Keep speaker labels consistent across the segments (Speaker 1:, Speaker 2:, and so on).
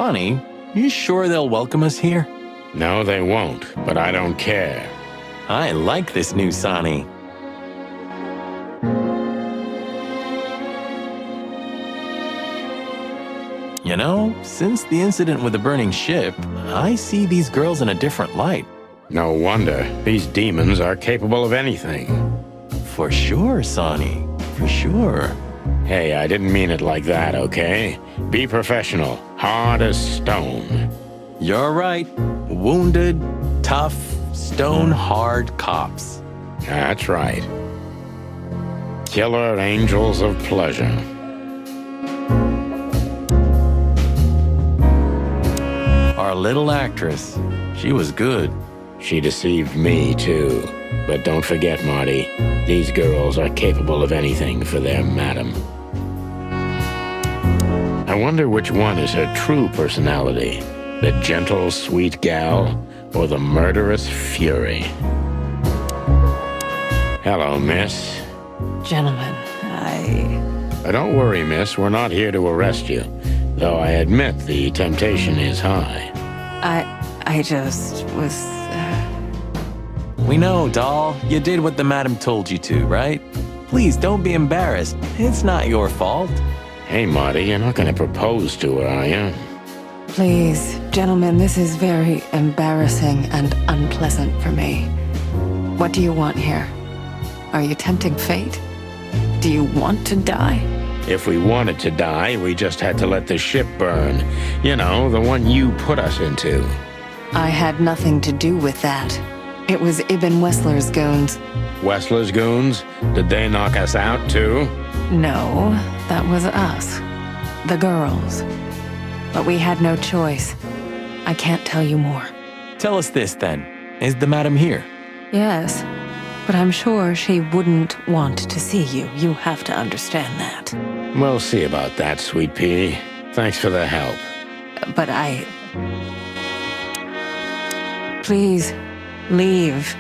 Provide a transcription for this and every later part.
Speaker 1: Sonny, you sure they'll welcome us here?
Speaker 2: No, they won't, but I don't care.
Speaker 1: I like this new Sonny. You know, since the incident with the burning ship, I see these girls in a different light.
Speaker 2: No wonder. These demons are capable of anything.
Speaker 1: For sure, Sonny. For sure.
Speaker 2: Hey, I didn't mean it like that, okay? Be professional. Hard as stone.
Speaker 1: You're right. Wounded, tough, stone-hard cops.
Speaker 2: That's right. Killer angels of pleasure.
Speaker 1: Our little actress. She was good.
Speaker 2: She deceived me, too. But don't forget, Marty, these girls are capable of anything for their madam. I wonder which one is her true personality. The gentle, sweet gal, or the murderous fury? Hello, miss.
Speaker 3: Gentlemen,
Speaker 2: Don't worry, miss. We're not here to arrest you. Though I admit the temptation is high.
Speaker 3: I just was,
Speaker 1: We know, doll. You did what the madam told you to, right? Please, don't be embarrassed. It's not your fault.
Speaker 2: Hey, Marty, you're not going to propose to her, are you?
Speaker 3: Please, gentlemen, this is very embarrassing and unpleasant for me. What do you want here? Are you tempting fate? Do you want to die?
Speaker 2: If we wanted to die, we just had to let the ship burn. You know, the one you put us into.
Speaker 3: I had nothing to do with that. It was Ibn Wessler's goons.
Speaker 2: Wessler's goons? Did they knock us out, too?
Speaker 3: No, that was us. The girls. But we had no choice. I can't tell you more.
Speaker 1: Tell us this, then. Is the madam here?
Speaker 3: Yes, but I'm sure she wouldn't want to see you. You have to understand that.
Speaker 2: We'll see about that, Sweet Pea. Thanks for the help.
Speaker 3: But Please, leave.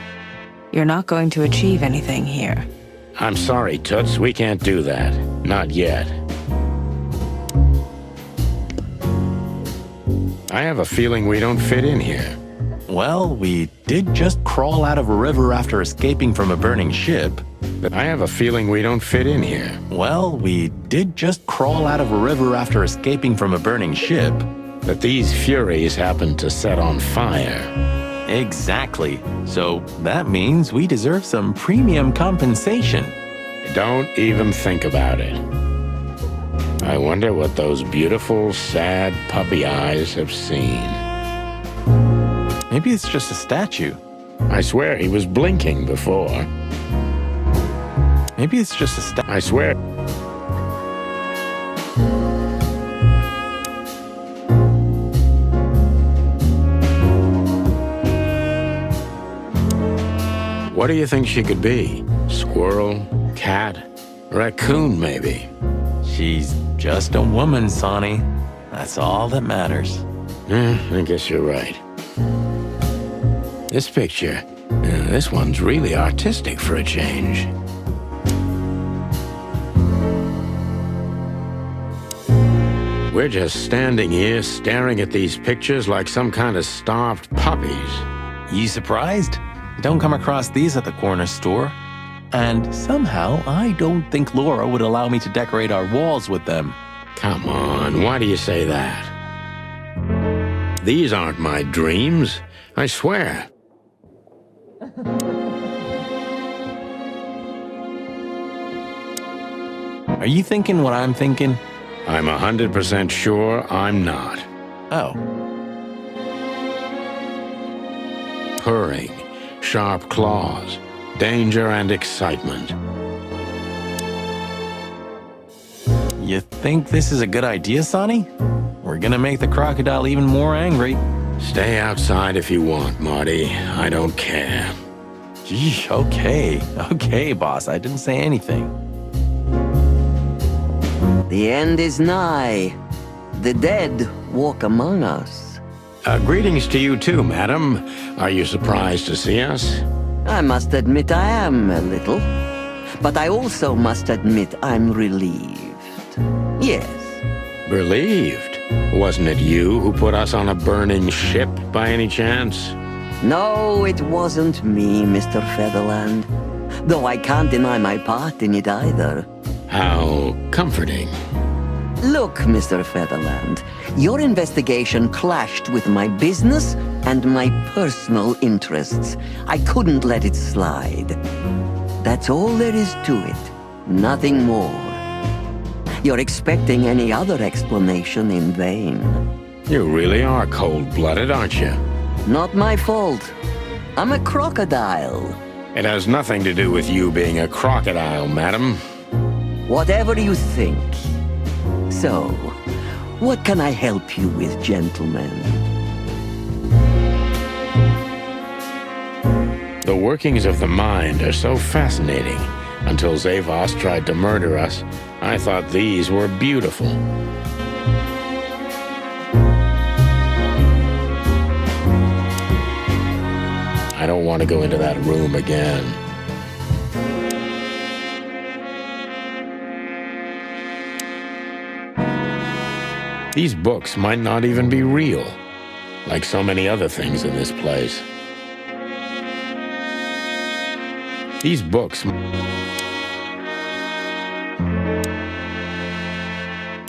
Speaker 3: You're not going to achieve anything here.
Speaker 2: I'm sorry, Toots. We can't do that. Not yet. I have a feeling we don't fit in here.
Speaker 1: Well, we did just crawl out of a river after escaping from a burning ship.
Speaker 2: But I have a feeling we don't fit in here.
Speaker 1: Well, we did just crawl out of a river after escaping from a burning ship.
Speaker 2: But these furies happened to set on fire.
Speaker 1: Exactly. So that means we deserve some premium compensation.
Speaker 2: Don't even think about it. I wonder what those beautiful, sad puppy eyes have seen.
Speaker 1: Maybe it's just a statue.
Speaker 2: I swear he was blinking before.
Speaker 1: Maybe it's just a statue.
Speaker 2: I swear. What do you think she could be? Squirrel? Cat? Raccoon, maybe?
Speaker 1: She's just a woman, Sonny. That's all that matters.
Speaker 2: I guess you're right. This picture, this one's really artistic for a change. We're just standing here staring at these pictures like some kind of starved puppies.
Speaker 1: You surprised? Don't come across these at the corner store. And somehow, I don't think Laura would allow me to decorate our walls with them.
Speaker 2: Come on, why do you say that? These aren't my dreams, I swear.
Speaker 1: Are you thinking what I'm thinking?
Speaker 2: I'm 100% sure I'm not.
Speaker 1: Oh.
Speaker 2: Purring, sharp claws, danger and excitement.
Speaker 1: You think this is a good idea, Sonny? We're gonna make the crocodile even more angry.
Speaker 2: Stay outside if you want, Marty. I don't care.
Speaker 1: Gee, okay. Okay, boss. I didn't say anything.
Speaker 4: The end is nigh. The dead walk among us.
Speaker 2: Greetings to you too, madam. Are you surprised to see us?
Speaker 4: I must admit I am a little. But I also must admit I'm relieved. Yes.
Speaker 2: Relieved? Wasn't it you who put us on a burning ship by any chance?
Speaker 4: No, it wasn't me, Mr. Featherland. Though I can't deny my part in it either.
Speaker 2: How comforting.
Speaker 4: Look, Mr. Featherland, your investigation clashed with my business and my personal interests. I couldn't let it slide. That's all there is to it. Nothing more. You're expecting any other explanation in vain.
Speaker 2: You really are cold-blooded, aren't you?
Speaker 4: Not my fault. I'm a crocodile.
Speaker 2: It has nothing to do with you being a crocodile, madam.
Speaker 4: Whatever you think. So, what can I help you with, gentlemen?
Speaker 2: The workings of the mind are so fascinating. Until Zavos tried to murder us, I thought these were beautiful. I don't want to go into that room again. These books might not even be real, like so many other things in this place. These books...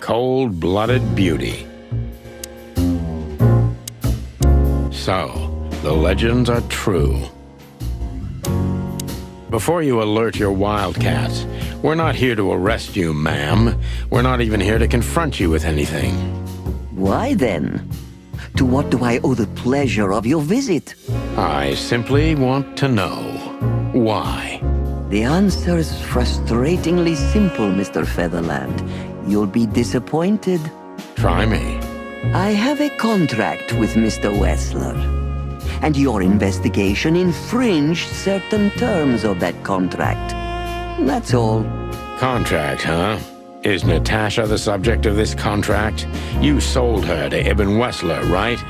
Speaker 2: Cold-blooded beauty. So, the legends are true. Before you alert your wildcats, we're not here to arrest you, ma'am. We're not even here to confront you with anything.
Speaker 4: Why then? To what do I owe the pleasure of your visit?
Speaker 2: I simply want to know why.
Speaker 4: The answer's frustratingly simple, Mr. Featherland. You'll be disappointed.
Speaker 2: Try me.
Speaker 4: I have a contract with Mr. Wessler, and your investigation infringed certain terms of that contract. That's all.
Speaker 2: Contract, huh? Is Natasha the subject of this contract? You sold her to Ibn Wessler, right?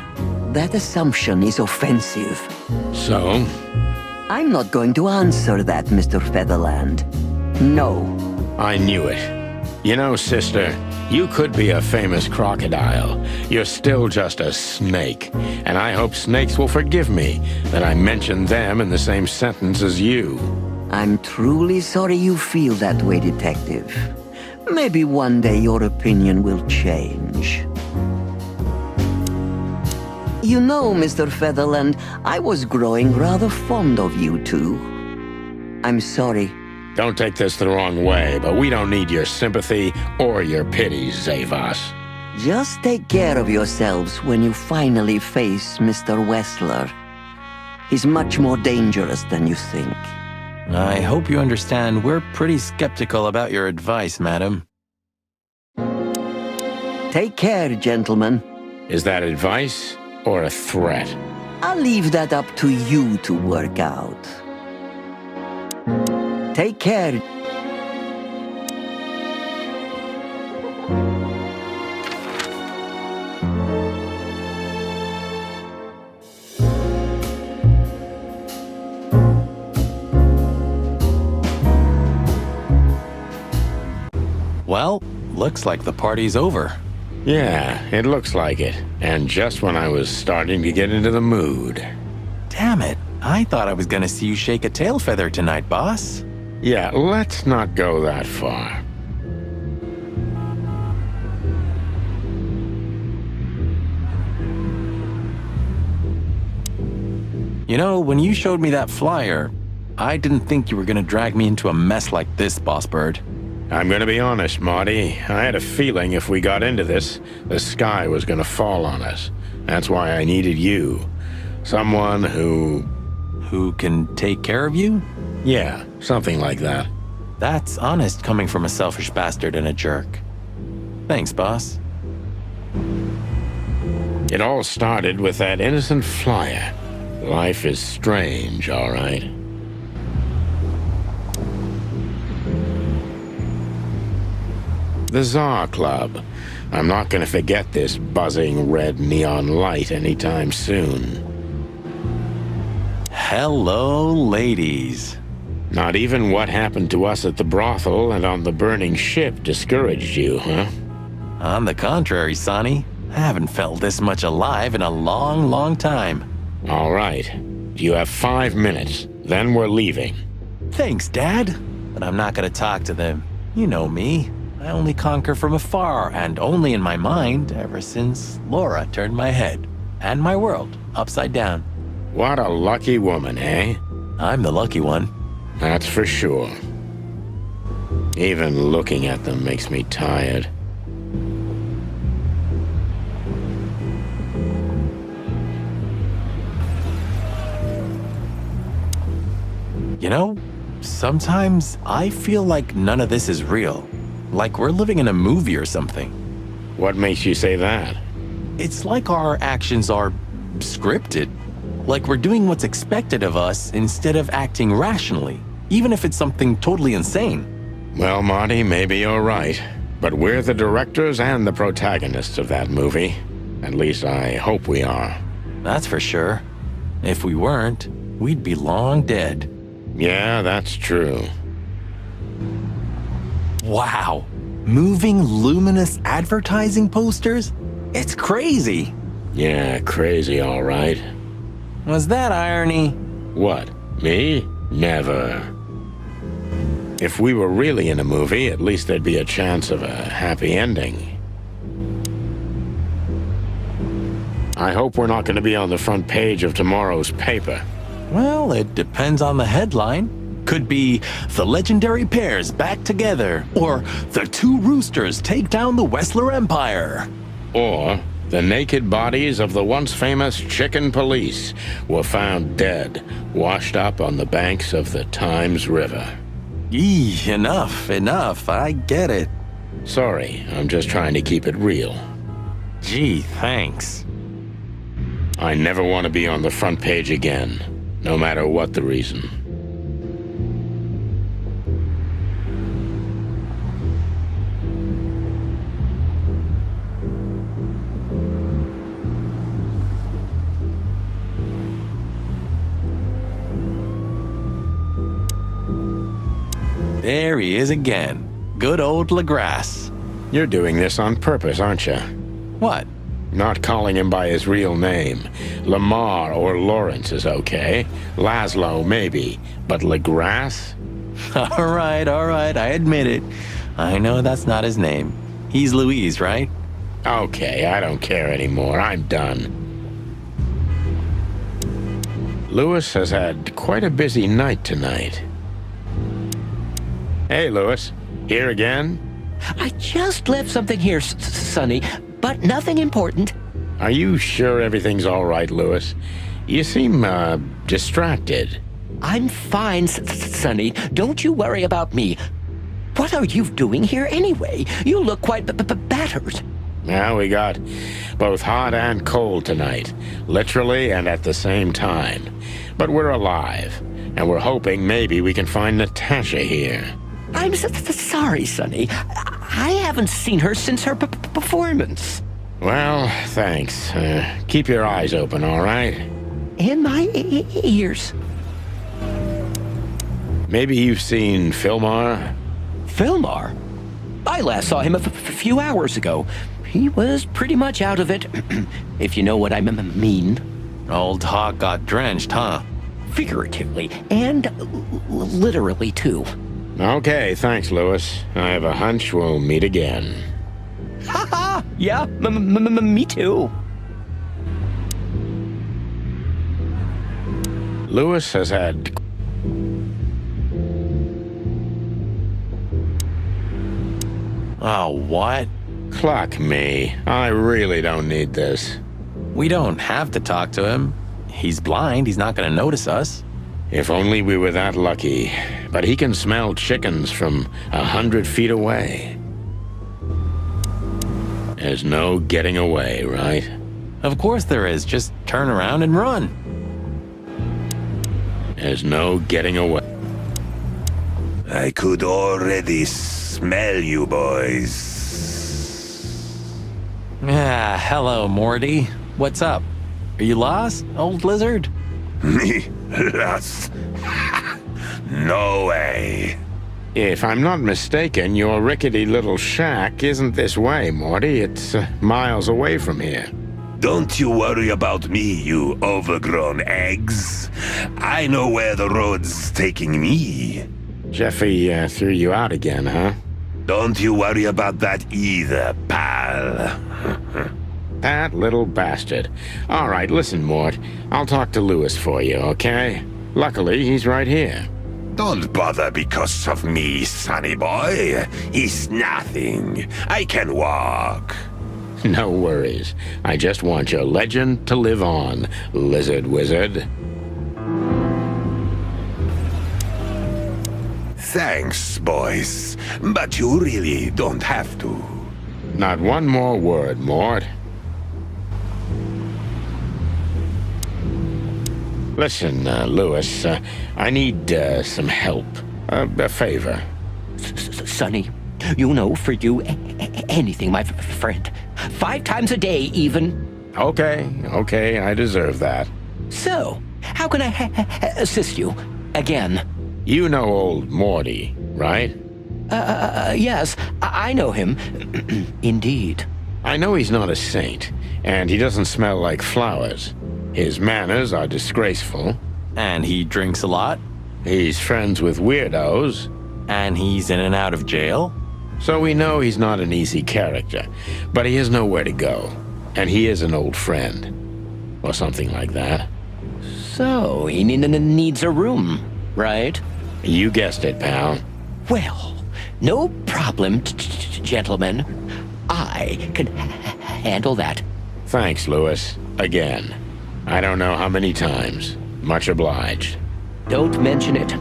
Speaker 4: That assumption is offensive.
Speaker 2: So?
Speaker 4: I'm not going to answer that, Mr. Featherland. No.
Speaker 2: I knew it. You know, sister, you could be a famous crocodile. You're still just a snake. And I hope snakes will forgive me that I mentioned them in the same sentence as you.
Speaker 4: I'm truly sorry you feel that way, Detective. Maybe one day your opinion will change. You know, Mr. Featherland, I was growing rather fond of you two. I'm sorry.
Speaker 2: Don't take this the wrong way, but we don't need your sympathy or your pity, Zavos.
Speaker 4: Just take care of yourselves when you finally face Mr. Wessler. He's much more dangerous than you think.
Speaker 1: I hope you understand we're pretty skeptical about your advice, madam.
Speaker 4: Take care, gentlemen.
Speaker 2: Is that advice or a threat?
Speaker 4: I'll leave that up to you to work out. Take care.
Speaker 1: Well, looks like the party's over.
Speaker 2: Yeah, it looks like it. And just when I was starting to get into the mood.
Speaker 1: Damn it. I thought I was gonna see you shake a tail feather tonight, boss.
Speaker 2: Yeah, let's not go that far.
Speaker 1: You know, when you showed me that flyer, I didn't think you were gonna drag me into a mess like this, Boss Bird.
Speaker 2: I'm gonna be honest, Marty. I had a feeling if we got into this, the sky was gonna fall on us. That's why I needed you. Someone who
Speaker 1: can take care of you?
Speaker 2: Yeah, something like that.
Speaker 1: That's honest coming from a selfish bastard and a jerk. Thanks, boss.
Speaker 2: It all started with that innocent flyer. Life is strange, all right. The Tsar Club. I'm not gonna forget this buzzing red neon light anytime soon.
Speaker 1: Hello, ladies.
Speaker 2: Not even what happened to us at the brothel and on the burning ship discouraged you, huh?
Speaker 1: On the contrary, Sonny, I haven't felt this much alive in a long, long time.
Speaker 2: All right. You have 5 minutes. Then we're leaving.
Speaker 1: Thanks, Dad. But I'm not gonna talk to them. You know me. I only conquer from afar, and only in my mind, ever since Laura turned my head and my world upside down.
Speaker 2: What a lucky woman, eh?
Speaker 1: I'm the lucky one.
Speaker 2: That's for sure. Even looking at them makes me tired.
Speaker 1: You know, sometimes I feel like none of this is real. Like we're living in a movie or something.
Speaker 2: What makes you say that?
Speaker 1: It's like our actions are scripted. Like we're doing what's expected of us instead of acting rationally, even if it's something totally insane.
Speaker 2: Well, Marty, maybe you're right. But we're the directors and the protagonists of that movie. At least I hope we are.
Speaker 1: That's for sure. If we weren't, we'd be long dead.
Speaker 2: Yeah, that's true.
Speaker 1: Wow. Moving luminous advertising posters? It's crazy.
Speaker 2: Yeah, crazy, all right.
Speaker 1: Was that irony?
Speaker 2: What, me? Never. If we were really in a movie, at least there'd be a chance of a happy ending. I hope we're not going to be on the front page of tomorrow's paper.
Speaker 1: Well, it depends on the headline. Could be The Legendary Pairs Back Together, or The Two Roosters Take Down the Wessler Empire.
Speaker 2: Or the naked bodies of the once famous Chicken Police were found dead, washed up on the banks of the Times River.
Speaker 1: Eee, enough, I get it.
Speaker 2: Sorry, I'm just trying to keep it real.
Speaker 1: Gee, thanks.
Speaker 2: I never want to be on the front page again, no matter what the reason.
Speaker 1: There he is again. Good old LaGrasse.
Speaker 2: You're doing this on purpose, aren't you?
Speaker 1: What?
Speaker 2: Not calling him by his real name. Lamar or Lawrence is okay. Laszlo, maybe. But LaGrasse?
Speaker 1: All right, I admit it. I know that's not his name. He's Louise, right?
Speaker 2: Okay, I don't care anymore. I'm done. Lewis has had quite a busy night tonight. Hey, Lewis. Here again?
Speaker 5: I just left something here, Sonny, but nothing important.
Speaker 2: Are you sure everything's all right, Lewis? You seem, distracted.
Speaker 5: I'm fine, Sonny. Don't you worry about me. What are you doing here anyway? You look quite battered.
Speaker 2: Now we got both hot and cold tonight, literally and at the same time. But we're alive, and we're hoping maybe we can find Natasha here.
Speaker 5: I'm sorry, Sonny. I haven't seen her since her performance.
Speaker 2: Well, thanks. Keep your eyes open, all right?
Speaker 5: In my ears.
Speaker 2: Maybe you've seen Philmar?
Speaker 5: Philmar? I last saw him a few hours ago. He was pretty much out of it, if you know what I mean.
Speaker 1: Old Hawk got drenched, huh?
Speaker 5: Figuratively, and literally, too.
Speaker 2: Okay, thanks, Lewis. I have a hunch we'll meet again.
Speaker 5: Ha ha! Yeah, me too.
Speaker 2: Lewis has had...
Speaker 1: Oh, what?
Speaker 2: Clock me. I really don't need this.
Speaker 1: We don't have to talk to him. He's blind, he's not gonna notice us.
Speaker 2: If only we were that lucky. But he can smell chickens from 100 feet away. There's no getting away, right?
Speaker 1: Of course there is, just turn around and run.
Speaker 2: There's no getting away.
Speaker 6: I could already smell you boys.
Speaker 1: Ah, hello, Morty. What's up? Are you lost, old lizard?
Speaker 6: Me? Lost? No way.
Speaker 2: If I'm not mistaken, your rickety little shack isn't this way, Morty. It's miles away from here.
Speaker 6: Don't you worry about me, you overgrown eggs. I know where the road's taking me.
Speaker 2: Jeffy threw you out again, huh?
Speaker 6: Don't you worry about that either, pal.
Speaker 2: That little bastard. All right, listen, Mort. I'll talk to Lewis for you, okay? Luckily, he's right here.
Speaker 6: Don't bother because of me, sonny boy. It's nothing. I can walk.
Speaker 2: No worries. I just want your legend to live on, lizard wizard.
Speaker 6: Thanks, boys. But you really don't have to.
Speaker 2: Not one more word, Mort. Listen, Lewis, I need some help. A favor.
Speaker 5: Sonny, you know, for you, anything, my friend. 5 times a day, even.
Speaker 2: Okay, I deserve that.
Speaker 5: So, how can I assist you? Again.
Speaker 2: You know old Morty, right?
Speaker 5: Yes, I know him. Indeed.
Speaker 2: I know he's not a saint, and he doesn't smell like flowers. His manners are disgraceful.
Speaker 1: And he drinks a lot.
Speaker 2: He's friends with weirdos.
Speaker 1: And he's in and out of jail.
Speaker 2: So we know he's not an easy character, but he has nowhere to go. And he is an old friend. Or something like that.
Speaker 5: So, he needs a room, right?
Speaker 2: You guessed it, pal.
Speaker 5: Well, no problem, gentlemen. I can handle that.
Speaker 2: Thanks, Lewis. Again. I don't know how many times. Much obliged.
Speaker 5: Don't mention it.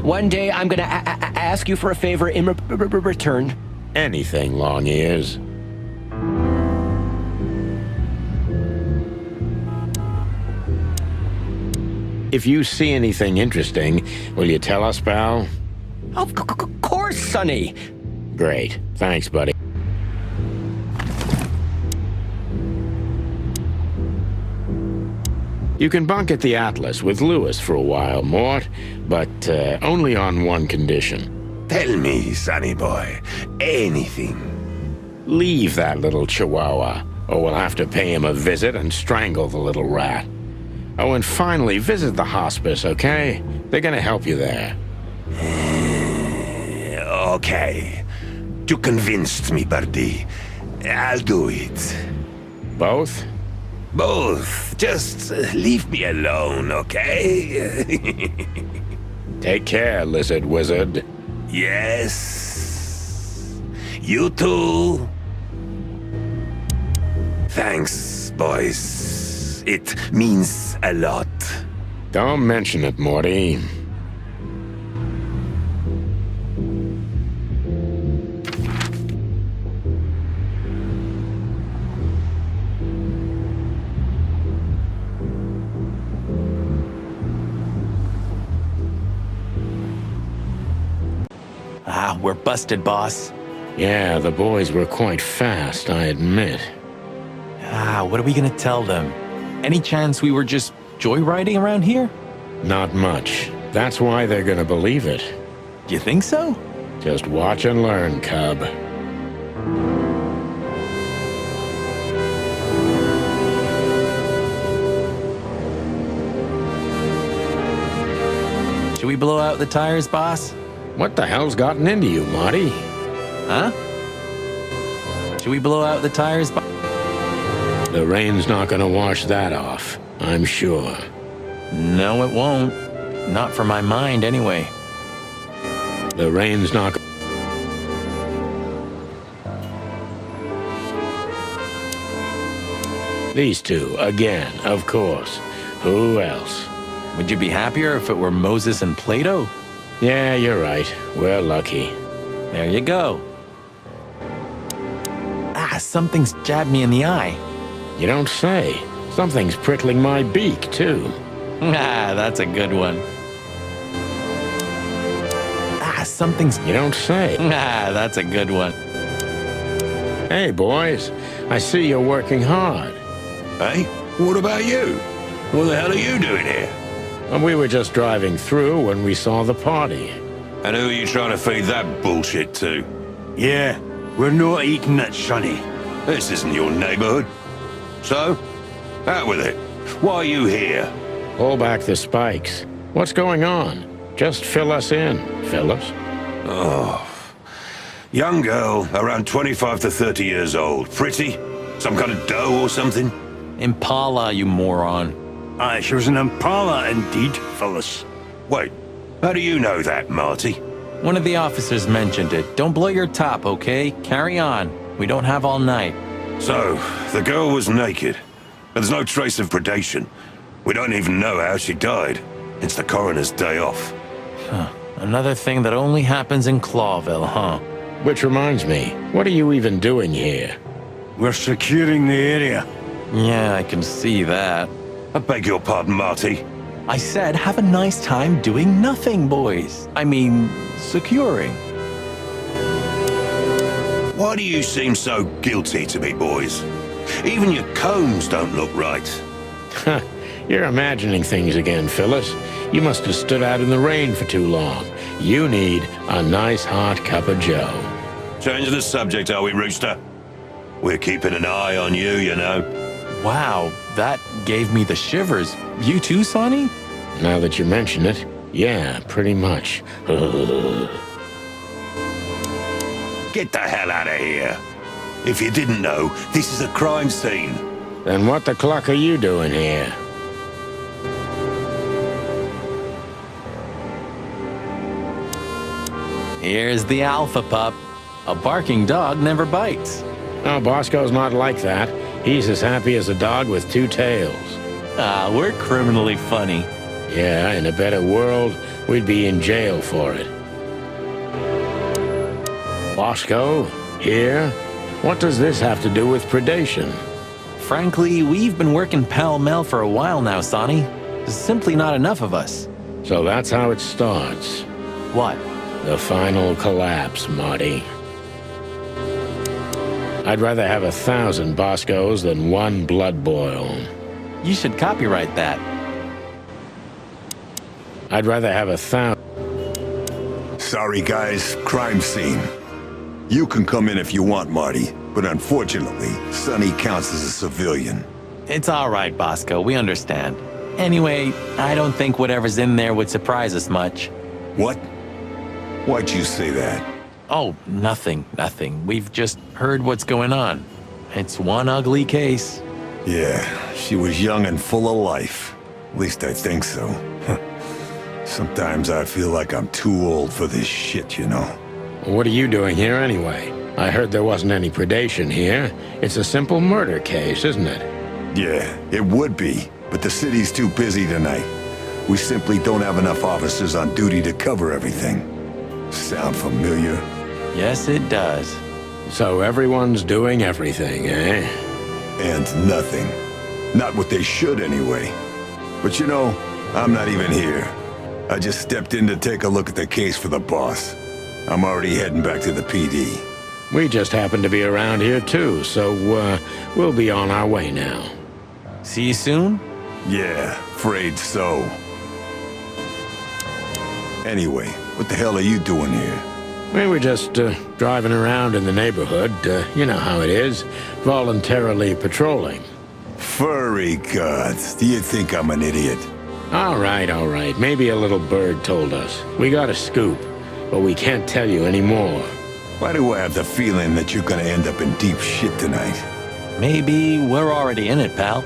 Speaker 5: One day I'm gonna ask you for a favor in return.
Speaker 2: Anything, long ears. If you see anything interesting, will you tell us, pal?
Speaker 5: Of course, Sonny.
Speaker 2: Great. Thanks, buddy. You can bunk at the Atlas with Lewis for a while, Mort, but only on one condition.
Speaker 6: Tell me, sonny boy. Anything.
Speaker 2: Leave that little chihuahua, or we'll have to pay him a visit and strangle the little rat. Oh, and finally, visit the hospice, okay? They're gonna help you there.
Speaker 6: Okay. You convinced me, Birdie. I'll do it.
Speaker 2: Both?
Speaker 6: Both. Just leave me alone, okay?
Speaker 2: Take care, lizard wizard.
Speaker 6: Yes. You too. Thanks, boys. It means a lot.
Speaker 2: Don't mention it, Morty.
Speaker 1: Ah, we're busted, boss.
Speaker 2: Yeah, the boys were quite fast, I admit.
Speaker 1: Ah, what are we gonna tell them? Any chance we were just joyriding around here?
Speaker 2: Not much. That's why they're gonna believe it.
Speaker 1: Do you think so?
Speaker 2: Just watch and learn, cub.
Speaker 1: Should we blow out the tires, boss?
Speaker 2: What the hell's gotten into you, Marty?
Speaker 1: Huh? Should we blow out the tires, boss?
Speaker 2: The rain's not gonna wash that off, I'm sure.
Speaker 1: No, it won't. Not for my mind, anyway.
Speaker 2: The rain's not... These two, again, of course. Who else?
Speaker 1: Would you be happier if it were Moses and Plato?
Speaker 2: Yeah, you're right. We're lucky.
Speaker 1: There you go. Ah, something's jabbed me in the eye.
Speaker 2: You don't say. Something's prickling my beak, too.
Speaker 1: Ah, that's a good one. Ah, something's...
Speaker 2: You don't say.
Speaker 1: Ah, that's a good one.
Speaker 2: Hey, boys. I see you're working hard.
Speaker 6: Hey, what about you? What the hell are you doing here?
Speaker 2: And we were just driving through when we saw the party.
Speaker 6: And who are you trying to feed that bullshit to?
Speaker 7: Yeah, we're not eating it, Sonny.
Speaker 6: This isn't your neighborhood. So, out with it. Why are you here?
Speaker 2: Pull back the spikes. What's going on? Just fill us in, Phillips.
Speaker 6: Young girl, around 25 to 30 years old. Pretty? Some kind of dough or something?
Speaker 1: Impala, you moron.
Speaker 7: Aye, she was an Impala indeed, Phyllis.
Speaker 6: Wait, how do you know that, Marty?
Speaker 1: One of the officers mentioned it. Don't blow your top, okay? Carry on. We don't have all night.
Speaker 6: So, the girl was naked. But there's no trace of predation. We don't even know how she died. It's the coroner's day off.
Speaker 1: Another thing that only happens in Clawville, huh?
Speaker 2: Which reminds me, what are you even doing here?
Speaker 7: We're securing the area.
Speaker 1: Yeah, I can see that.
Speaker 6: I beg your pardon, Marty.
Speaker 1: I said have a nice time doing nothing, boys. I mean, securing.
Speaker 6: Why do you seem so guilty to me, boys? Even your combs don't look right.
Speaker 2: Huh, you're imagining things again, Phyllis. You must have stood out in the rain for too long. You need a nice hot cup of joe.
Speaker 6: Change the subject, are we, Rooster? We're keeping an eye on you, you know.
Speaker 1: Wow, that gave me the shivers. You too, Sonny?
Speaker 2: Now that you mention it, yeah, pretty much.
Speaker 6: Get the hell out of here. If you didn't know, this is a crime scene.
Speaker 2: Then what the cluck are you doing here?
Speaker 1: Here's the alpha pup. A barking dog never bites.
Speaker 2: Oh, Bosco's not like that. He's as happy as a dog with two tails.
Speaker 1: Ah, we're criminally funny.
Speaker 2: Yeah, in a better world, we'd be in jail for it. Bosco, here? What does this have to do with predation?
Speaker 1: Frankly, we've been working pell-mell for a while now, Sonny. There's simply not enough of us.
Speaker 2: So that's how it starts.
Speaker 1: What?
Speaker 2: The final collapse, Marty. I'd rather have 1,000 Boscos than one blood boil.
Speaker 1: You should copyright that.
Speaker 2: I'd rather have 1,000...
Speaker 8: Sorry, guys. Crime scene. You can come in if you want, Marty, but unfortunately, Sonny counts as a civilian.
Speaker 1: It's all right, Bosco. We understand. Anyway, I don't think whatever's in there would surprise us much.
Speaker 8: What? Why'd you say that?
Speaker 1: Oh, nothing. We've just heard what's going on. It's one ugly case.
Speaker 8: Yeah, she was young and full of life. At least I think so. Sometimes I feel like I'm too old for this shit, you know?
Speaker 2: What are you doing here anyway? I heard there wasn't any predation here. It's a simple murder case, isn't it?
Speaker 8: Yeah, it would be, but the city's too busy tonight. We simply don't have enough officers on duty to cover everything. Sound familiar?
Speaker 1: Yes, it does.
Speaker 2: So everyone's doing everything, eh?
Speaker 8: And nothing. Not what they should, anyway. But you know, I'm not even here. I just stepped in to take a look at the case for the boss. I'm already heading back to the PD.
Speaker 2: We just happen to be around here too, so we'll be on our way now.
Speaker 1: See you soon?
Speaker 8: Yeah, afraid so. Anyway, what the hell are you doing here?
Speaker 2: We were just driving around in the neighborhood. You know how it is, voluntarily patrolling.
Speaker 8: Furry gods, do you think I'm an idiot?
Speaker 2: All right. Maybe a little bird told us. We got a scoop, but we can't tell you any more.
Speaker 8: Why do I have the feeling that you're gonna end up in deep shit tonight?
Speaker 1: Maybe we're already in it, pal.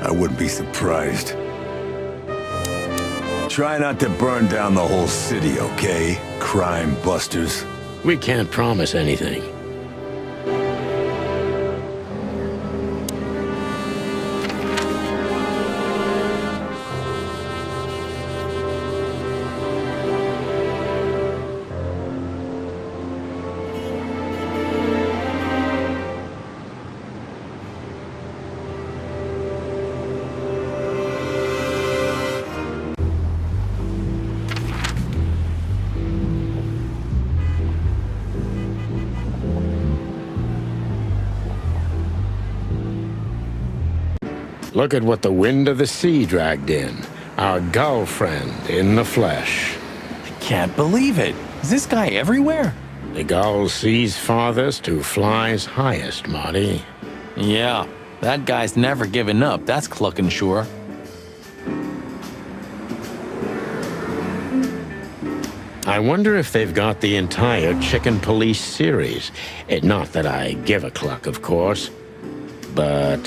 Speaker 8: I wouldn't be surprised. Try not to burn down the whole city, okay? Crime busters.
Speaker 2: We can't promise anything. Look at what the wind of the sea dragged in. Our gull friend in the flesh.
Speaker 1: Can't believe it. Is this guy everywhere?
Speaker 2: The gull sees farthest who flies highest, Marty.
Speaker 1: Yeah, that guy's never given up, that's clucking sure.
Speaker 2: I wonder if they've got the entire Chicken Police series. Not that I give a cluck, of course, but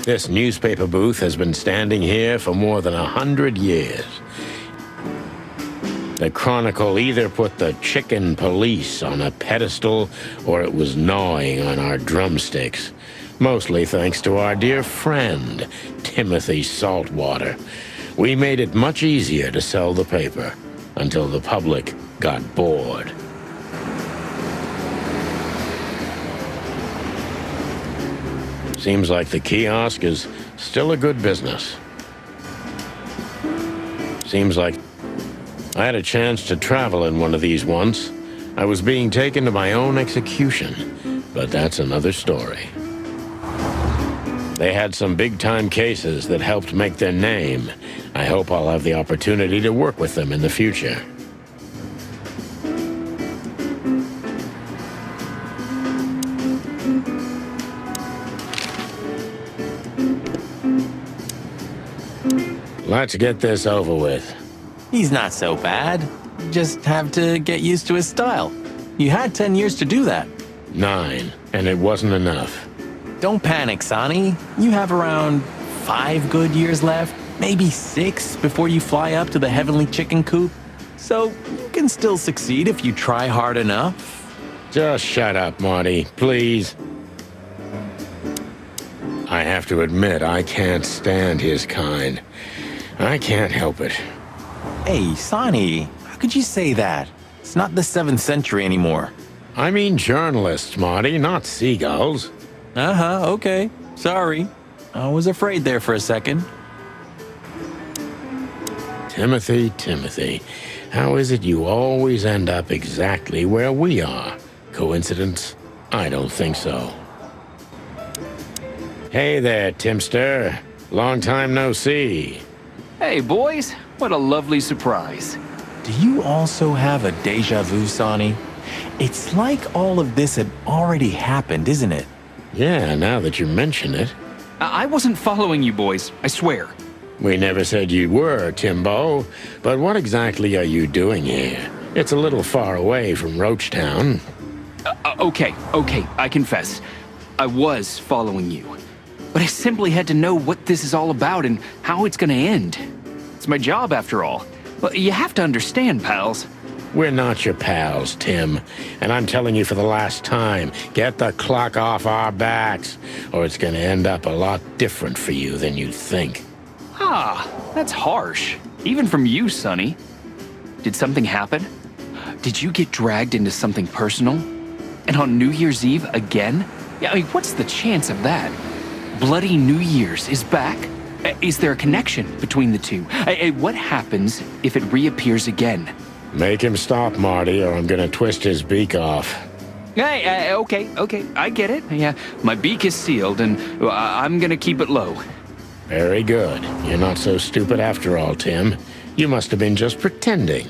Speaker 2: this newspaper booth has been standing here for more than 100 years. The Chronicle either put the Chicken Police on a pedestal or it was gnawing on our drumsticks. Mostly thanks to our dear friend, Timothy Saltwater. We made it much easier to sell the paper until the public got bored. Seems like the kiosk is still a good business. Seems like I had a chance to travel in one of these once. I was being taken to my own execution, but that's another story. They had some big-time cases that helped make their name. I hope I'll have the opportunity to work with them in the future. Let's get this over with.
Speaker 1: He's not so bad. You just have to get used to his style. You had 10 years to do that.
Speaker 2: 9, and it wasn't enough.
Speaker 1: Don't panic, Sonny. You have around 5 good years left, maybe 6 before you fly up to the Heavenly Chicken Coop. So you can still succeed if you try hard enough.
Speaker 2: Just shut up, Marty, please. I have to admit, I can't stand his kind. I can't help it.
Speaker 1: Hey, Sonny, how could you say that? It's not the 7th century anymore.
Speaker 2: I mean journalists, Marty, not seagulls.
Speaker 1: Uh-huh, okay. Sorry. I was afraid there for a second.
Speaker 2: Timothy, how is it you always end up exactly where we are? Coincidence? I don't think so. Hey there, Timster. Long time no see.
Speaker 9: Hey, boys. What a lovely surprise.
Speaker 1: Do you also have a deja vu, Sonny? It's like all of this had already happened, isn't it?
Speaker 2: Yeah, now that you mention it.
Speaker 9: I wasn't following you boys, I swear.
Speaker 2: We never said you were, Timbo. But what exactly are you doing here? It's a little far away from Roachtown.
Speaker 9: Okay, I confess. I was following you. But I simply had to know what this is all about and how it's gonna end. It's my job, after all. Well, you have to understand, pals.
Speaker 2: We're not your pals, Tim. And I'm telling you for the last time, get the clock off our backs, or it's gonna end up a lot different for you than you think.
Speaker 9: Ah, that's harsh. Even from you, Sonny. Did something happen? Did you get dragged into something personal? And on New Year's Eve again? Yeah, I mean, what's the chance of that? Bloody New Year's is back? Is there a connection between the two? What happens if it reappears again?
Speaker 2: Make him stop, Marty, or I'm gonna twist his beak off.
Speaker 9: Hey, okay, I get it. Yeah, my beak is sealed, and I'm gonna keep it low.
Speaker 2: Very good. You're not so stupid after all, Tim. You must have been just pretending.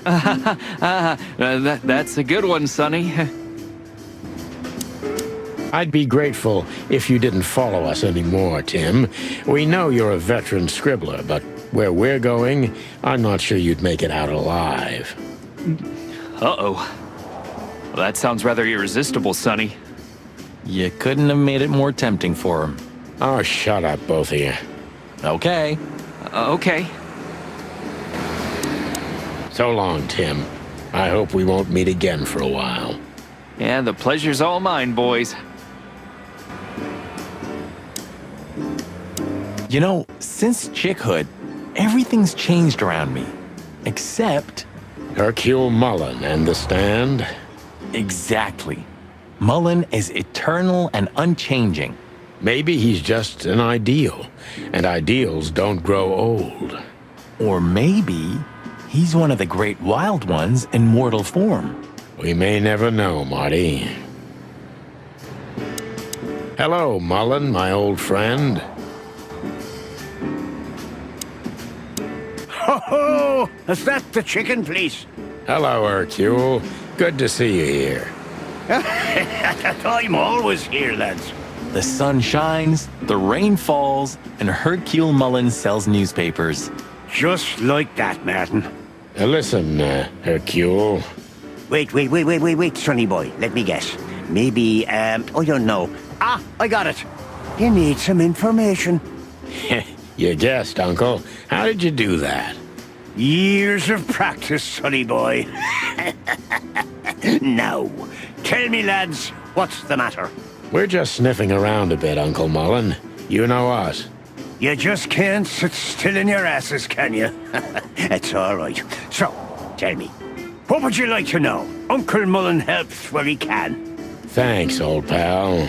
Speaker 9: That's a good one, Sonny.
Speaker 2: I'd be grateful if you didn't follow us anymore, Tim. We know you're a veteran scribbler, but where we're going, I'm not sure you'd make it out alive.
Speaker 9: Uh-oh. Well, that sounds rather irresistible, Sonny.
Speaker 1: You couldn't have made it more tempting for him.
Speaker 2: Oh, shut up, both of you.
Speaker 1: Okay.
Speaker 9: Okay.
Speaker 2: So long, Tim. I hope we won't meet again for a while.
Speaker 9: Yeah, the pleasure's all mine, boys.
Speaker 1: You know, since chickhood, everything's changed around me. Except...
Speaker 2: Hercule Mullen and the Stand?
Speaker 1: Exactly. Mullen is eternal and unchanging.
Speaker 2: Maybe he's just an ideal, and ideals don't grow old.
Speaker 1: Or maybe he's one of the great wild ones in mortal form.
Speaker 2: We may never know, Marty. Hello, Mullen, my old friend.
Speaker 7: Ho! Is that the chicken place?
Speaker 2: Hello, Hercule. Good to see you here.
Speaker 7: I'm always here, lads.
Speaker 1: The sun shines, the rain falls, and Hercule Mullins sells newspapers.
Speaker 7: Just like that, Martin.
Speaker 2: Listen, Hercule.
Speaker 7: Wait, sonny boy. Let me guess. Maybe, I don't know. Ah, I got it. You need some information.
Speaker 2: You guessed, Uncle. How did you do that?
Speaker 7: Years of practice, sonny boy. Now, tell me, lads, what's the matter?
Speaker 2: We're just sniffing around a bit, Uncle Mullen. You know us.
Speaker 7: You just can't sit still in your asses, can you? It's all right. So, tell me, what would you like to know? Uncle Mullen helps where he can.
Speaker 2: Thanks, old pal.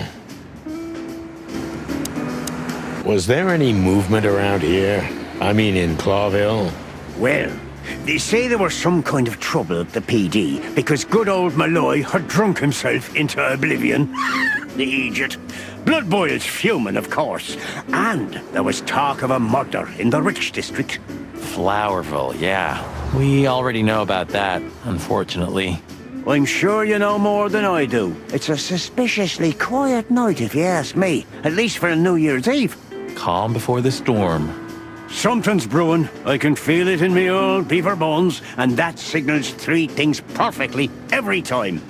Speaker 2: Was there any movement around here? I mean, in Clawville?
Speaker 7: Well, they say there was some kind of trouble at the PD because good old Malloy had drunk himself into oblivion. The idiot. Blood boils fuming, of course. And there was talk of a murder in the Rich District.
Speaker 1: Flowerville, yeah. We already know about that, unfortunately.
Speaker 7: I'm sure you know more than I do. It's a suspiciously quiet night, if you ask me. At least for a New Year's Eve.
Speaker 1: Calm before the storm.
Speaker 7: Something's brewing. I can feel it in me old beaver bones, and that signals three things perfectly every time.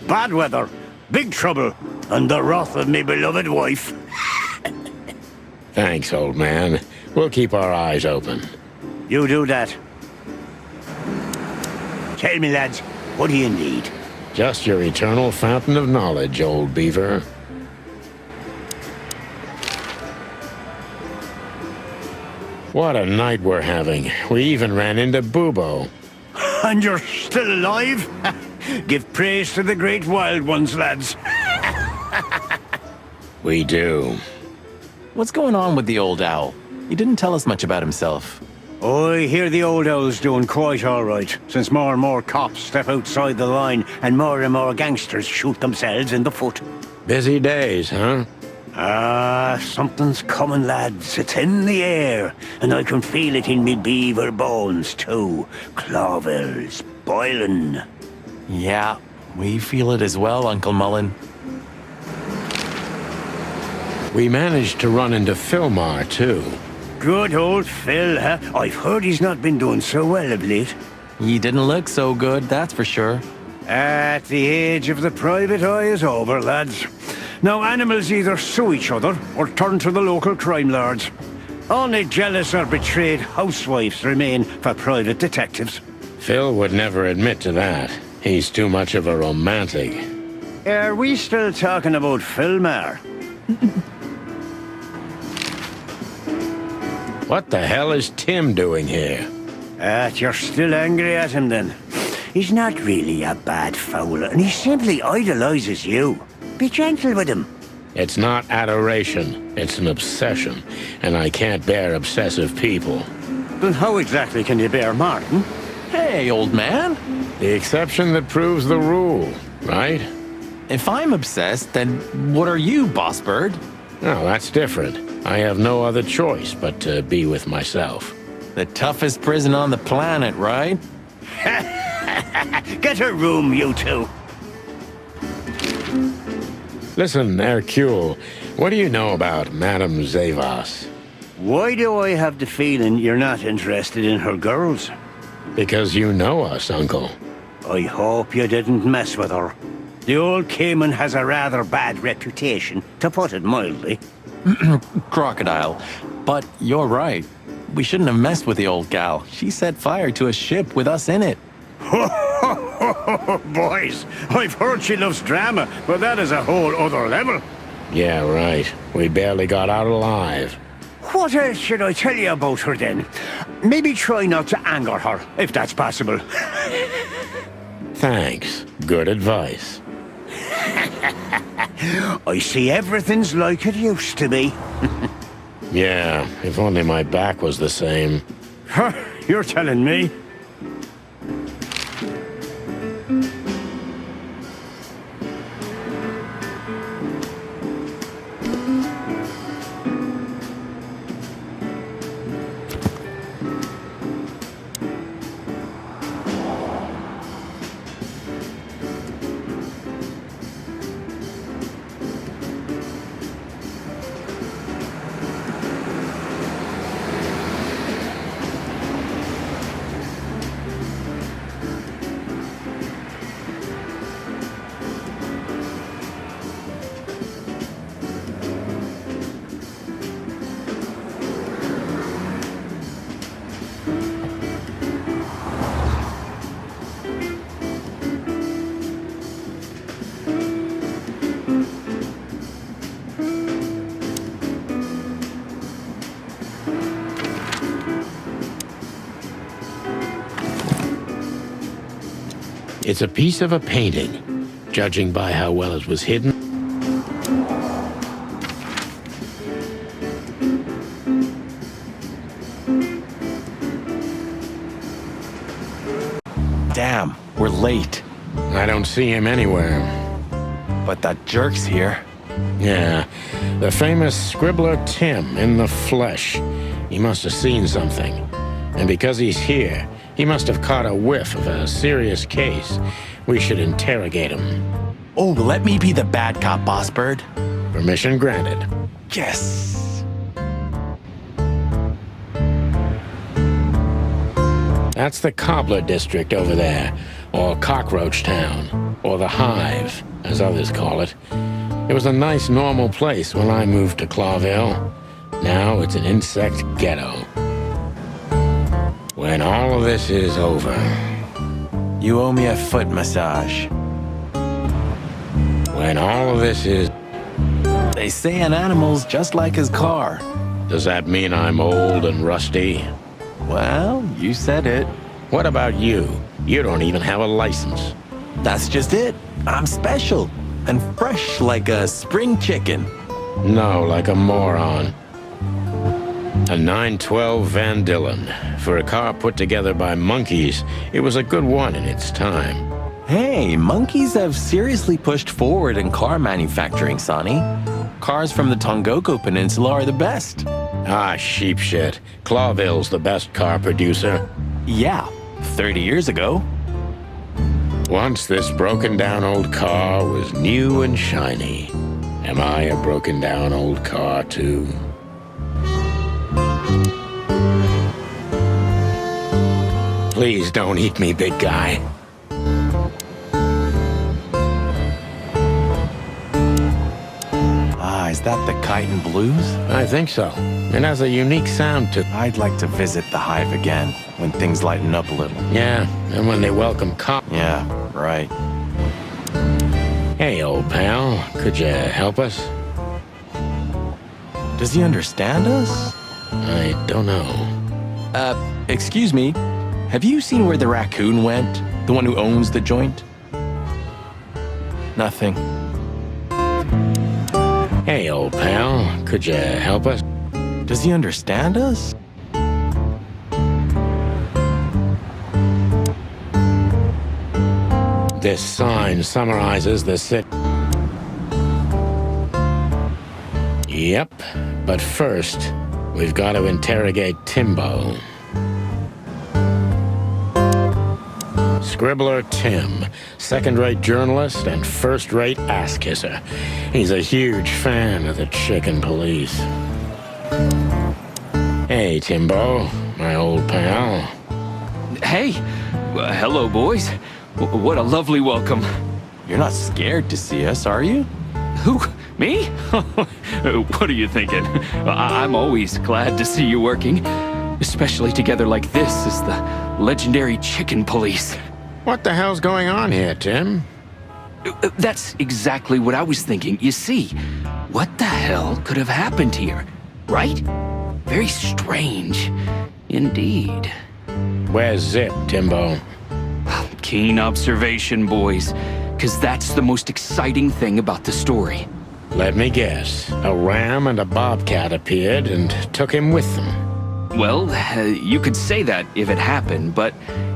Speaker 7: Bad weather, big trouble, and the wrath of me beloved wife.
Speaker 2: Thanks, old man. We'll keep our eyes open.
Speaker 7: You do that. Tell me, lads, what do you need?
Speaker 2: Just your eternal fountain of knowledge, old beaver. What a night we're having. We even ran into Bubo.
Speaker 7: And you're still alive? Give praise to the great wild ones, lads.
Speaker 2: We do.
Speaker 1: What's going on with the old owl? He didn't tell us much about himself.
Speaker 7: I hear the old owl's doing quite all right, since more and more cops step outside the line and more gangsters shoot themselves in the foot.
Speaker 2: Busy days, huh?
Speaker 7: Ah, something's coming, lads. It's in the air, and I can feel it in me beaver bones, too. Clawville's boiling.
Speaker 1: Yeah, we feel it as well, Uncle Mullen.
Speaker 2: We managed to run into Philmar, too.
Speaker 7: Good old Phil, huh? I've heard he's not been doing so well of late.
Speaker 1: He didn't look so good, that's for sure.
Speaker 7: At the age of the private eye is over, lads. Now animals either sue each other or turn to the local crime lords. Only jealous or betrayed housewives remain for private detectives.
Speaker 2: Phil would never admit to that. He's too much of a romantic.
Speaker 7: Are we still talking about Philmar?
Speaker 2: What the hell is Tim doing here?
Speaker 7: You're still angry at him then? He's not really a bad fowler, and he simply idolizes you. Be gentle with him.
Speaker 2: It's not adoration, it's an obsession, and I can't bear obsessive people.
Speaker 7: Then how exactly can you bear Martin?
Speaker 1: Hey, old man.
Speaker 2: The exception that proves the rule, right?
Speaker 1: If I'm obsessed, then what are you, Boss Bird?
Speaker 2: No, that's different. I have no other choice but to be with myself.
Speaker 1: The toughest prison on the planet, right?
Speaker 7: Get a room, you two.
Speaker 2: Listen, Hercule, what do you know about Madame Zavas?
Speaker 7: Why do I have the feeling you're not interested in her girls?
Speaker 2: Because you know us, Uncle.
Speaker 7: I hope you didn't mess with her. The old Cayman has a rather bad reputation, to put it mildly.
Speaker 1: Crocodile. But you're right. We shouldn't have messed with the old gal. She set fire to a ship with us in it.
Speaker 7: Boys, I've heard she loves drama, but that is a whole other level.
Speaker 2: Yeah, right. We barely got out alive.
Speaker 7: What else should I tell you about her then? Maybe try not to anger her, if that's possible.
Speaker 2: Thanks. Good advice.
Speaker 7: I see everything's like it used to be.
Speaker 2: Yeah, if only my back was the same.
Speaker 7: You're telling me.
Speaker 2: It's a piece of a painting, judging by how well it was hidden.
Speaker 1: Damn, we're late.
Speaker 2: I don't see him anywhere.
Speaker 1: But that jerk's here.
Speaker 2: Yeah, the famous scribbler Tim in the flesh. He must have seen something. And because he's here, he must have caught a whiff of a serious case. We should interrogate him.
Speaker 1: Oh, let me be the bad cop, Boss Bird.
Speaker 2: Permission granted.
Speaker 1: Yes.
Speaker 2: That's the Cobbler District over there, or Cockroach Town, or the Hive, as others call it. It was a nice, normal place when I moved to Clawville. Now it's an insect ghetto. When all of this is over,
Speaker 1: You owe me a foot massage.
Speaker 2: when all of this is...
Speaker 1: They say an animal's just like his car.
Speaker 2: Does that mean I'm old and rusty?
Speaker 1: Well, you said it.
Speaker 2: What about you? You don't even have a license.
Speaker 1: That's just it. I'm special and fresh like a spring chicken.
Speaker 2: No, like a moron. A 912 Van Dillon. For a car put together by monkeys, it was a good one in its time.
Speaker 1: Hey, monkeys have seriously pushed forward in car manufacturing, Sonny. Cars from the Tongoko Peninsula are the best.
Speaker 2: Ah, sheep shit. Clawville's the best car producer.
Speaker 1: Yeah, 30 years ago.
Speaker 2: Once this broken down old car was new and shiny. Am I a broken down old car too? Please don't eat me, big guy.
Speaker 1: Ah, is that the Chitin Blues?
Speaker 2: I think so. It has a unique sound to...
Speaker 1: I'd like to visit the Hive again when things lighten up a little.
Speaker 2: Yeah, and when they welcome cop...
Speaker 1: Yeah, right.
Speaker 2: Hey, old pal, could you help us?
Speaker 1: Does he understand us?
Speaker 2: I don't know.
Speaker 1: Excuse me. Have you seen where the raccoon went? The one who owns the joint? Nothing.
Speaker 2: Hey, old pal, could you help us?
Speaker 1: Does he understand us?
Speaker 2: This sign summarizes the city. Yep, but first, we've got to interrogate Timbo. Scribbler Tim, second-rate journalist and first-rate ass-kisser. He's a huge fan of the chicken police. Hey, Timbo, my old pal.
Speaker 9: Hey, hello, boys. What a lovely welcome.
Speaker 1: You're not scared to see us, are you?
Speaker 9: Who? Me? What are you thinking? I'm always glad to see you working, especially together like this as the legendary chicken police.
Speaker 2: What the hell's going on here, Tim?
Speaker 9: That's exactly what I was thinking. You see, what the hell could have happened here, right? Very strange, indeed.
Speaker 2: Where's Zip, Timbo?
Speaker 9: Keen observation, boys, because that's the most exciting thing about the story.
Speaker 2: Let me guess. A ram and a bobcat appeared and took him with them.
Speaker 9: Well, you could say that if it happened, but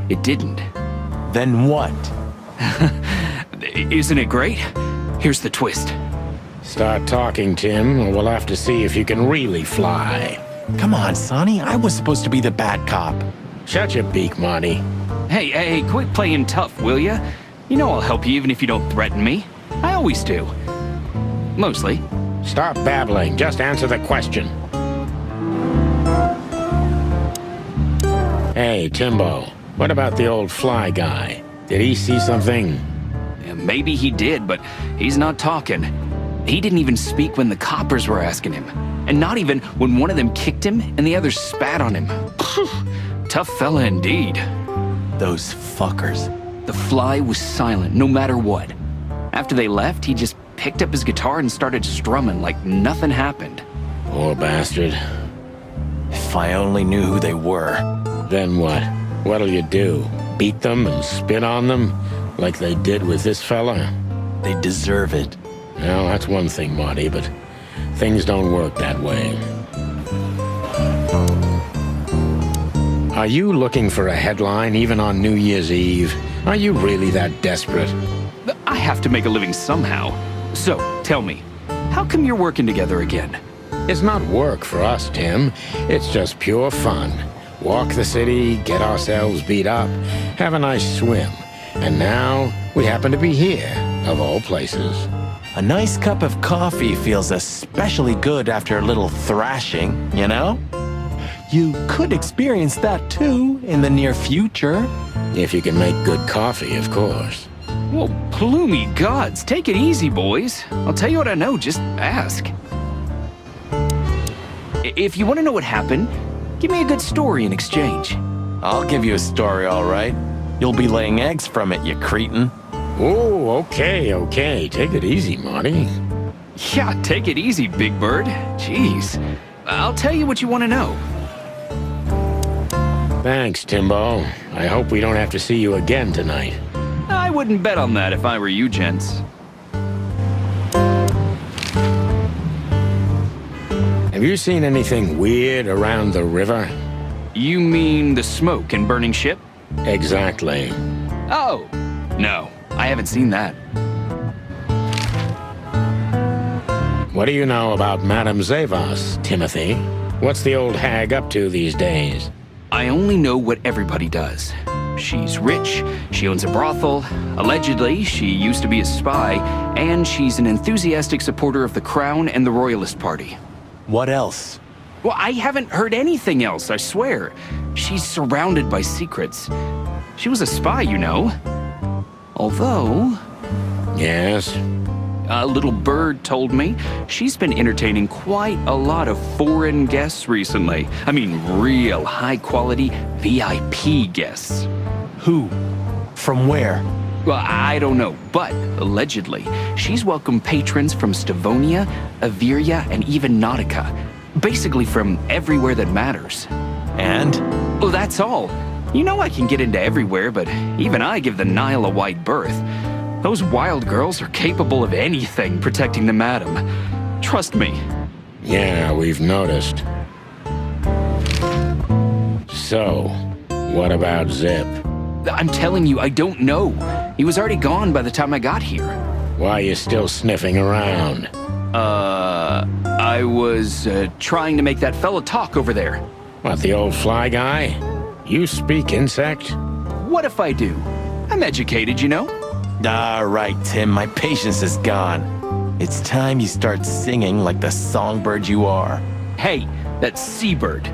Speaker 9: it didn't.
Speaker 1: Then what?
Speaker 9: Isn't it great? Here's the twist.
Speaker 2: Start talking, Tim, or we'll have to see if you can really fly.
Speaker 1: Come on, Sonny. I was supposed to be the bad cop.
Speaker 2: Shut your beak, Monty.
Speaker 9: Hey, quit playing tough, will ya? You know I'll help you even if you don't threaten me. I always do. Mostly.
Speaker 2: Stop babbling. Just answer the question. Hey, Timbo. What about the old fly guy? Did he see something?
Speaker 9: Maybe he did, but he's not talking. He didn't even speak when the coppers were asking him. And not even when one of them kicked him and the other spat on him. Tough fella indeed.
Speaker 1: Those fuckers.
Speaker 9: The fly was silent, no matter what. After they left, he just picked up his guitar and started strumming like nothing happened.
Speaker 2: Poor bastard.
Speaker 1: If I only knew who they were.
Speaker 2: Then what? What'll you do? Beat them and spit on them? Like they did with this fella?
Speaker 1: They deserve it.
Speaker 2: Well, that's one thing, Marty, but things don't work that way. Are you looking for a headline even on New Year's Eve? Are you really that desperate?
Speaker 9: I have to make a living somehow. So, tell me, how come you're working together again?
Speaker 2: It's not work for us, Tim. It's just pure fun. Walk the city, get ourselves beat up, have a nice swim. And now, we happen to be here, of all places.
Speaker 1: A nice cup of coffee feels especially good after a little thrashing, you know? You could experience that too in the near future.
Speaker 2: If you can make good coffee, of course.
Speaker 9: Well, ploomy gods, take it easy, boys. I'll tell you what I know, just ask. If you want to know what happened, give me a good story in exchange.
Speaker 1: I'll give you a story, all right. You'll be laying eggs from it, you cretin.
Speaker 2: Oh, okay. Take it easy, Marty.
Speaker 9: Yeah, take it easy, Big Bird. Jeez. I'll tell you what you want to know.
Speaker 2: Thanks, Timbo. I hope we don't have to see you again tonight.
Speaker 9: I wouldn't bet on that if I were you, gents.
Speaker 2: Have you seen anything weird around the river?
Speaker 9: You mean the smoke and burning ship?
Speaker 2: Exactly.
Speaker 9: Oh, no, I haven't seen that.
Speaker 2: What do you know about Madame Zavas, Timothy? What's the old hag up to these days?
Speaker 9: I only know what everybody does. She's rich, she owns a brothel, allegedly she used to be a spy, and she's an enthusiastic supporter of the Crown and the Royalist Party.
Speaker 1: What else?
Speaker 9: Well, I haven't heard anything else, I swear. She's surrounded by secrets. She was a spy, you know. Although,
Speaker 2: Yes?
Speaker 9: a little bird told me she's been entertaining quite a lot of foreign guests recently. I mean, real high-quality VIP guests.
Speaker 1: Who? From where?
Speaker 9: Well, I don't know, but allegedly, she's welcomed patrons from Stavonia, Averia, and even Nautica. Basically from everywhere that matters.
Speaker 1: And?
Speaker 9: Well, that's all. You know I can get into everywhere, but even I give the Nile a wide berth. Those wild girls are capable of anything protecting the madam. Trust me.
Speaker 2: Yeah, we've noticed. So, what about Zip?
Speaker 9: I'm telling you, I don't know. He was already gone by the time I got here.
Speaker 2: Why are you still sniffing around?
Speaker 9: I was trying to make that fella talk over there.
Speaker 2: What, the old fly guy? You speak insect?
Speaker 9: What if I do? I'm educated, you know?
Speaker 1: All right, Tim, my patience is gone. It's time you start singing like the songbird you are.
Speaker 9: Hey, that's Seabird.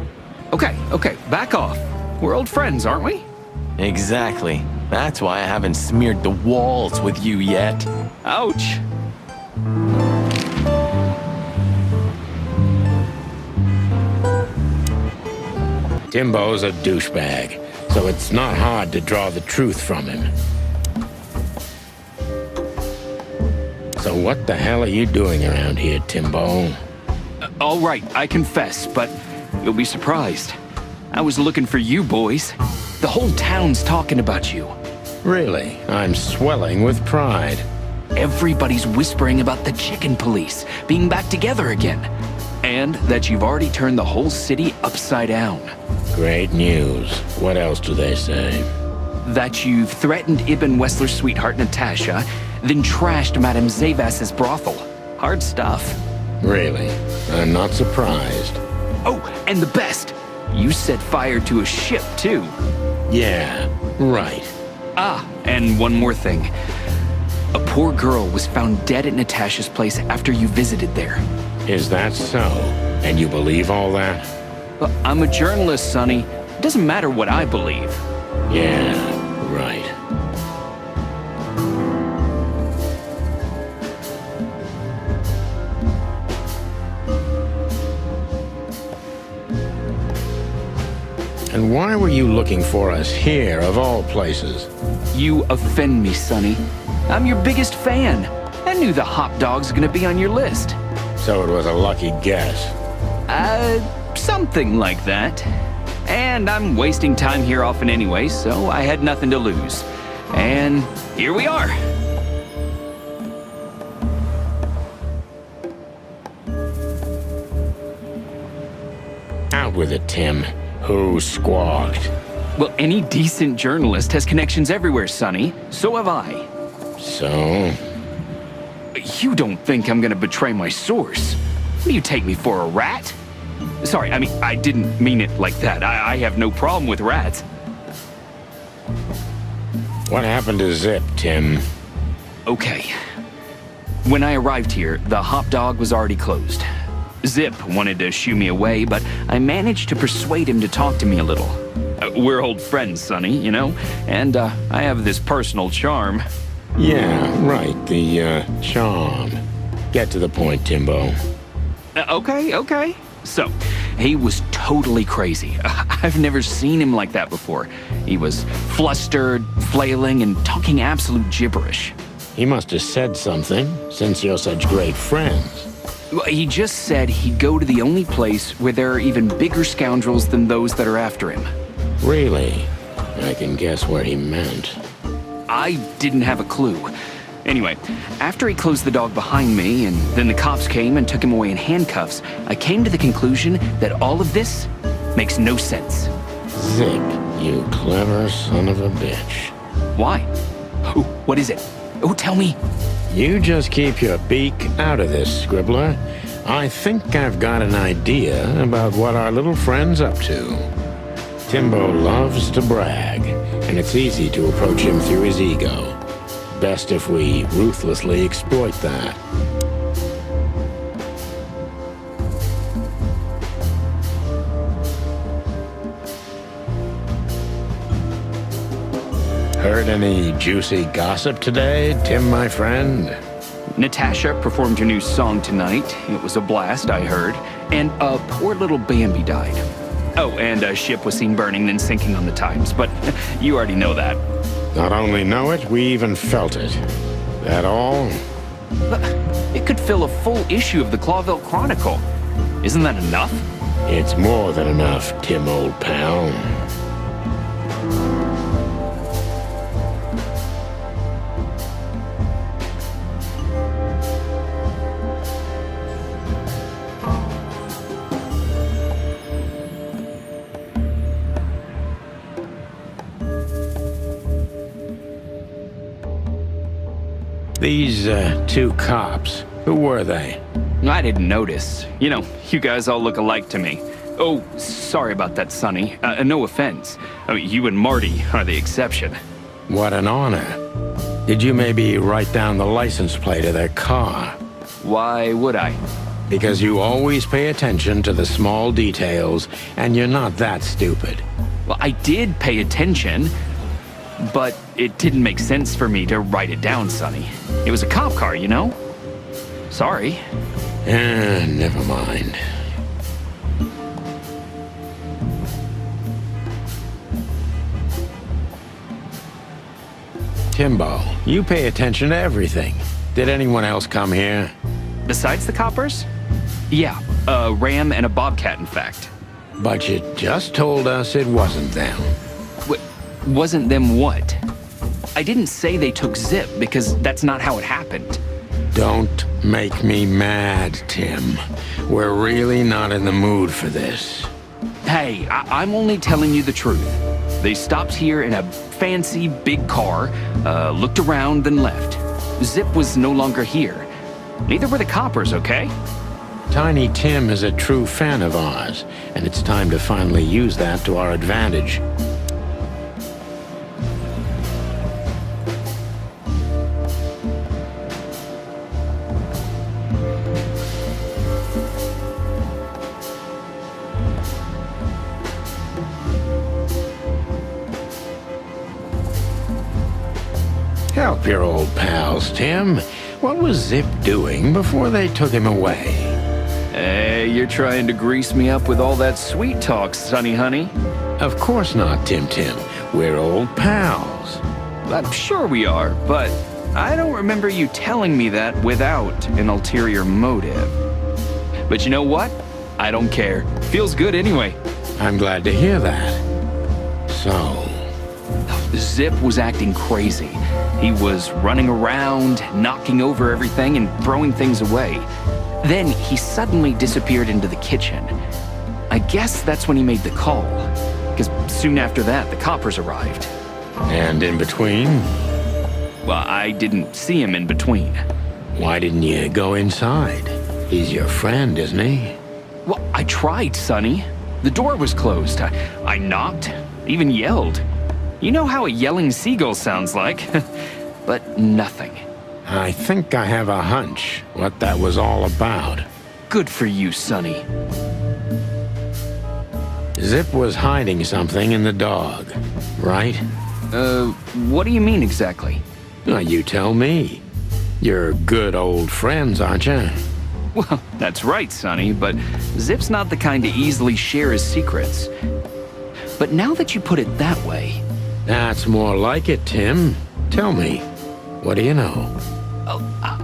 Speaker 9: Okay, back off. We're old friends, aren't we?
Speaker 1: Exactly. That's why I haven't smeared the walls with you yet.
Speaker 9: Ouch.
Speaker 2: Timbo's a douchebag, so it's not hard to draw the truth from him. So what the hell are you doing around here, Timbo?
Speaker 9: All right, I confess, but you'll be surprised. I was looking for you boys. The whole town's talking about you.
Speaker 2: Really? I'm swelling with pride.
Speaker 9: Everybody's whispering about the chicken police being back together again. And that you've already turned the whole city upside down.
Speaker 2: Great news. What else do they say?
Speaker 9: That you've threatened Ibn Wessler's sweetheart Natasha, then trashed Madame Zavas's brothel. Hard stuff.
Speaker 2: Really? I'm not surprised.
Speaker 9: Oh, and the best! You set fire to a ship, too.
Speaker 2: Yeah, right.
Speaker 9: Ah, and one more thing. A poor girl was found dead at Natasha's place after you visited there.
Speaker 2: Is that so? And you believe all that?
Speaker 9: Well, I'm a journalist, Sonny. It doesn't matter what I believe.
Speaker 2: Yeah, right. And why were you looking for us here, of all places?
Speaker 9: You offend me, Sonny. I'm your biggest fan. I knew the hot dog's gonna be on your list.
Speaker 2: So it was a lucky guess.
Speaker 9: Something like that. And I'm wasting time here often anyway, so I had nothing to lose. And here we are.
Speaker 2: Out with it, Tim. Who squawked?
Speaker 9: Well, any decent journalist has connections everywhere, Sonny. So have I.
Speaker 2: So?
Speaker 9: You don't think I'm gonna betray my source? What do you take me for, a rat? Sorry, I mean, I didn't mean it like that. I have no problem with rats.
Speaker 2: What happened to Zip, Tim?
Speaker 9: Okay. When I arrived here, the Hop Dog was already closed. Zip wanted to shoo me away, but I managed to persuade him to talk to me a little. We're old friends, Sonny, you know? And I have this personal charm.
Speaker 2: Yeah, right, the, charm. Get to the point, Timbo.
Speaker 9: Okay. So, he was totally crazy. I've never seen him like that before. He was flustered, flailing, and talking absolute gibberish.
Speaker 2: He must have said something, since you're such great friends.
Speaker 9: Well, he just said he'd go to the only place where there are even bigger scoundrels than those that are after him.
Speaker 2: Really? I can guess where he meant.
Speaker 9: I didn't have a clue. Anyway, after he closed the dog behind me, and then the cops came and took him away in handcuffs, I came to the conclusion that all of this makes no sense.
Speaker 2: Zip, you clever son of a bitch.
Speaker 9: Why? Oh, what is it? Oh, tell me.
Speaker 2: You just keep your beak out of this, Scribbler. I think I've got an idea about what our little friend's up to. Timbo loves to brag, and it's easy to approach him through his ego. Best if we ruthlessly exploit that. Heard any juicy gossip today, Tim, my friend?
Speaker 9: Natasha performed her new song tonight. It was a blast, I heard. And poor little Bambi died. Oh, and a ship was seen burning then sinking on the Times, but you already know that.
Speaker 2: Not only know it, we even felt it. That all?
Speaker 9: But it could fill a full issue of the Clawville Chronicle. Isn't that enough?
Speaker 2: It's more than enough, Tim, old pal. These, two cops, who were they?
Speaker 9: I didn't notice. You know, you guys all look alike to me. Oh, sorry about that, Sonny. No offense. I mean, you and Marty are the exception.
Speaker 2: What an honor. Did you maybe write down the license plate of their car?
Speaker 9: Why would I?
Speaker 2: Because you always pay attention to the small details, and you're not that stupid.
Speaker 9: Well, I did pay attention, but it didn't make sense for me to write it down, Sonny. It was a cop car, you know? Sorry.
Speaker 2: Never mind. Timbo, you pay attention to everything. Did anyone else come here?
Speaker 9: Besides the coppers? Yeah, a ram and a bobcat, in fact.
Speaker 2: But you just told us it wasn't them.
Speaker 9: Wasn't them what? I didn't say they took Zip, because that's not how it happened.
Speaker 2: Don't make me mad, Tim. We're really not in the mood for this.
Speaker 9: Hey, I'm only telling you the truth. They stopped here in a fancy big car, looked around, then left. Zip was no longer here. Neither were the coppers, okay?
Speaker 2: Tiny Tim is a true fan of ours, and it's time to finally use that to our advantage. Help your old pals, Tim. What was Zip doing before they took him away?
Speaker 9: Hey, you're trying to grease me up with all that sweet talk, Sonny honey.
Speaker 2: Of course not, Tim. We're old pals.
Speaker 9: I'm sure we are, but I don't remember you telling me that without an ulterior motive. But you know what? I don't care. Feels good anyway.
Speaker 2: I'm glad to hear that. So,
Speaker 9: Zip was acting crazy. He was running around, knocking over everything and throwing things away. Then he suddenly disappeared into the kitchen. I guess that's when he made the call, because soon after that, the coppers arrived.
Speaker 2: And in between,
Speaker 9: Well, I didn't see him in between.
Speaker 2: why didn't you go inside? He's your friend, isn't he?
Speaker 9: Well, I tried, Sonny. The door was closed. I knocked, even yelled. You know how a yelling seagull sounds like. But nothing.
Speaker 2: I think I have a hunch what that was all about.
Speaker 9: Good for you, Sonny.
Speaker 2: Zip was hiding something in the dog, right?
Speaker 9: What do you mean exactly?
Speaker 2: Well, you tell me. You're good old friends, aren't you?
Speaker 9: Well, that's right, Sonny, but Zip's not the kind to easily share his secrets. But now that you put it that way,
Speaker 2: That's more like it, Tim. Tell me, what do you know?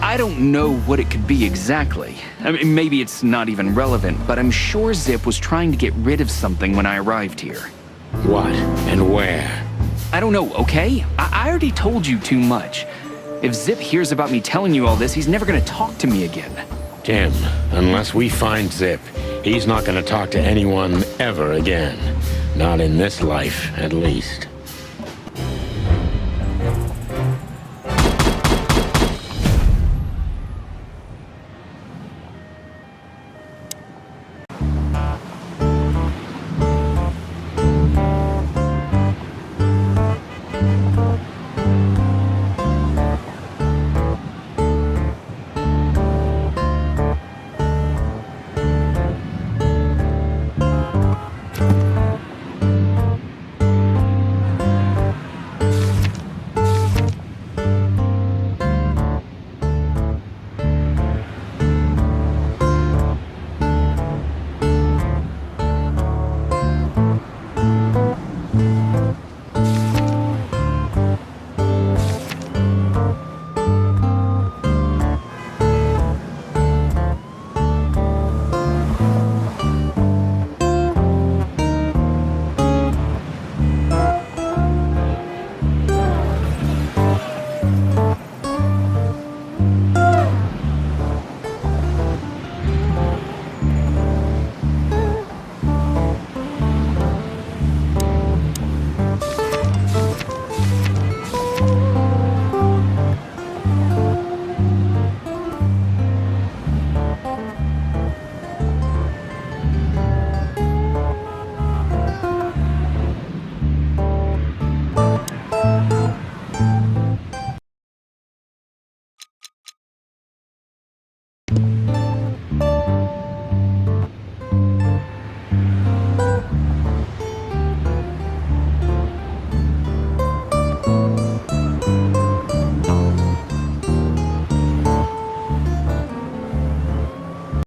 Speaker 9: I don't know what it could be exactly. I mean, maybe it's not even relevant, but I'm sure Zip was trying to get rid of something when I arrived here.
Speaker 2: What and where?
Speaker 9: I don't know, okay? I already told you too much. If Zip hears about me telling you all this, he's never gonna talk to me again.
Speaker 2: Tim, unless we find Zip, he's not going to talk to anyone ever again. Not in this life, at least.